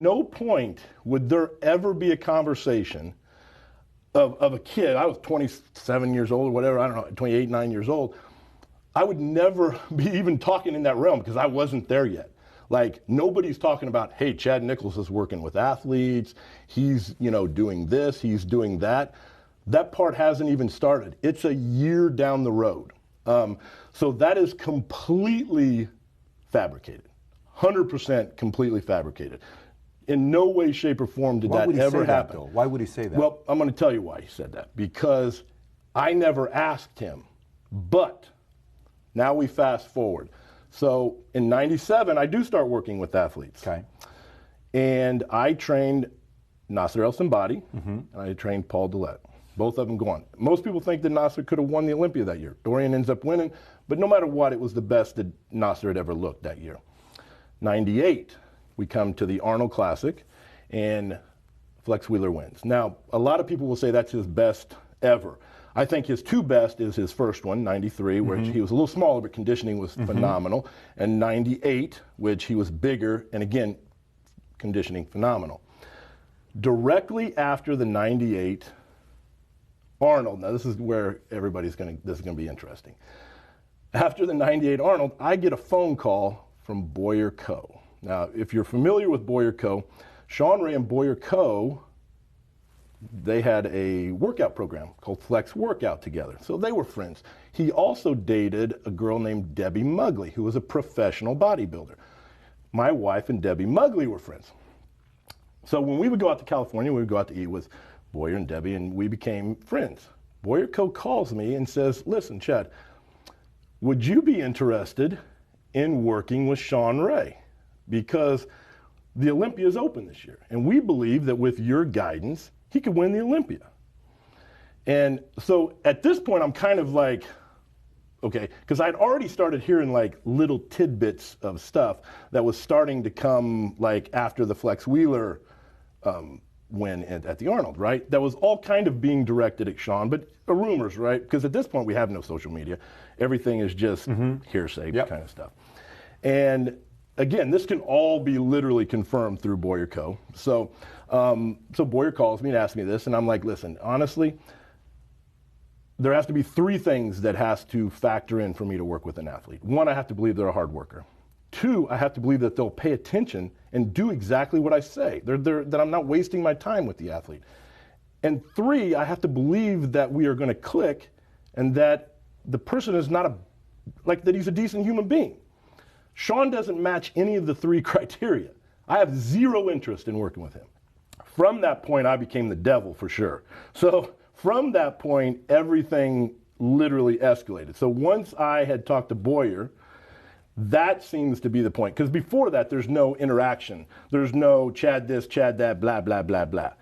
No point would there ever be a conversation of a kid. I was 27 years old or whatever, I don't know, 28, 9 years old. I would never be even talking in that realm because I wasn't there yet. Like, nobody's talking about, hey, Chad Nicholls is working with athletes. He's, doing this, he's doing that. That part hasn't even started. It's a year down the road. So that is completely fabricated. 100% completely fabricated. In no way, shape, or form did that ever happen. Why would he say that? Well, I'm going to tell you why he said that. Because I never asked him. But now we fast forward. So in '97, I do start working with athletes. Okay. And I trained Nasser El Simbadi, and I trained Paul Dillette. Both of them gone. Most people think that Nasser could have won the Olympia that year. Dorian ends up winning, but no matter what, it was the best that Nasser had ever looked that year. '98, we come to the Arnold Classic, and Flex Wheeler wins. Now, a lot of people will say that's his best ever. I think his two best is his first one, '93, where he was a little smaller, but conditioning was phenomenal, and '98, which he was bigger, and again, conditioning phenomenal. Directly after the '98 Arnold, now this is where this is going to be interesting. After the '98 Arnold, I get a phone call from Boyer Co. Now, if you're familiar with Boyer Co., Shawn Ray and Boyer Co., they had a workout program called Flex Workout together. So they were friends. He also dated a girl named Debbie Mugley, who was a professional bodybuilder. My wife and Debbie Mugley were friends. So when we would go out to California, we would go out to eat with Boyer and Debbie, and we became friends. Boyer Co. calls me and says, listen, Chad, would you be interested in working with Shawn Ray? Because the Olympia is open this year, and we believe that with your guidance, he could win the Olympia. And so at this point, I'm kind of like, okay, because I'd already started hearing like little tidbits of stuff that was starting to come like after the Flex Wheeler win at the Arnold, right? That was all kind of being directed at Shawn, but rumors, right? Because at this point, we have no social media. Everything is just hearsay kind of stuff. And again, this can all be literally confirmed through Boyer Co. So Boyer calls me and asks me this, and I'm like, listen, honestly, there has to be three things that has to factor in for me to work with an athlete. One, I have to believe they're a hard worker. Two, I have to believe that they'll pay attention and do exactly what I say, that I'm not wasting my time with the athlete. And three, I have to believe that we are going to click and that the person is not that he's a decent human being. Shawn doesn't match any of the three criteria. I have zero interest in working with him. From that point, I became the devil for sure. So from that point, everything literally escalated. So once I had talked to Boyer, that seems to be the point. Because before that, there's no interaction. There's no Chad this, Chad that, blah, blah, blah, blah.